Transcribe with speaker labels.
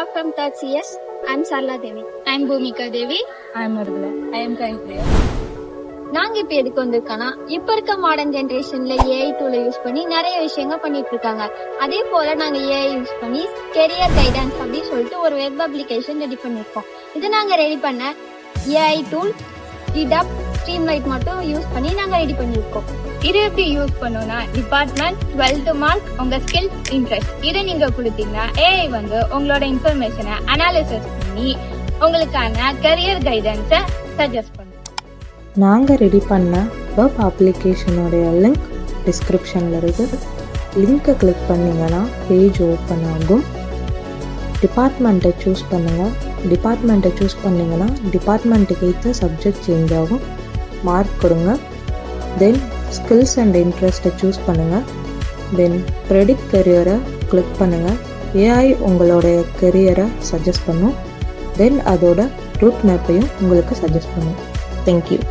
Speaker 1: are from third CS. I'm Sarla Devi.
Speaker 2: I'm Bhumika Devi.
Speaker 3: I'm Margula. I am Kaitri.
Speaker 1: நாங்க இப்ப எதுக்கு வந்திருக்கோம்னா, இப்ப இருக்க மாடர்ன் ஜெனரேஷன்ல ஏஐ டூலை யூஸ் பண்ணி நிறைய விஷயங்கள் பண்ணிட்டு இருக்காங்க. அதே போல நாங்க ஏஐ யூஸ் பண்ணி கெரியர் கைடன்ஸ் அப்படின்னு சொல்லிட்டு ஒரு வெப் அப்ளிகேஷன் ரெடி பண்ணிருக்கோம். இது நாங்க ரெடி பண்ண ஏஐ டூல் GitHub Streamlight மட்டும் யூஸ் பண்ணி நாங்க ரெடி பண்ணிருக்கோம்.
Speaker 2: இது எப்படி யூஸ் பண்ணோம்னா, டிபார்ட்மெண்ட் 12th மார்க் உங்க ஸ்கில்ஸ் இன்ட்ரெஸ்ட் இதை நீங்க கொடுத்தீங்கன்னா ஏஐ வந்து உங்களோட இன்ஃபர்மேஷனை அனாலிசிஸ் பண்ணி உங்களுக்கான கரியர் கைடன்ஸை சஜஸ்ட் பண்ணும்.
Speaker 4: நாங்கள் ரெடி பண்ண வெப் அப்ளிகேஷனுடைய லிங்க் டிஸ்கிரிப்ஷனில் இருக்குது. லிங்க்கை கிளிக் பண்ணிங்கன்னா பேஜ் ஓப்பன் ஆகும். டிபார்ட்மெண்ட்டை சூஸ் பண்ணுங்கள். டிபார்ட்மெண்ட்டை சூஸ் பண்ணிங்கன்னா டிபார்ட்மெண்ட்டுக்கு ஏற்ற சப்ஜெக்ட் சேஞ்ச் ஆகும். மார்க் கொடுங்க. தென் ஸ்கில்ஸ் அண்ட் இன்ட்ரெஸ்ட்டை சூஸ் பண்ணுங்கள். தென் ப்ரெடிக்ட் கரியரை கிளிக் பண்ணுங்கள். ஏஐ உங்களுடைய கரியரை சஜஸ்ட் பண்ணும். தென் அதோட ரூட் மேப்பையும் உங்களுக்கு சஜஸ்ட் பண்ணும். தேங்க்யூ.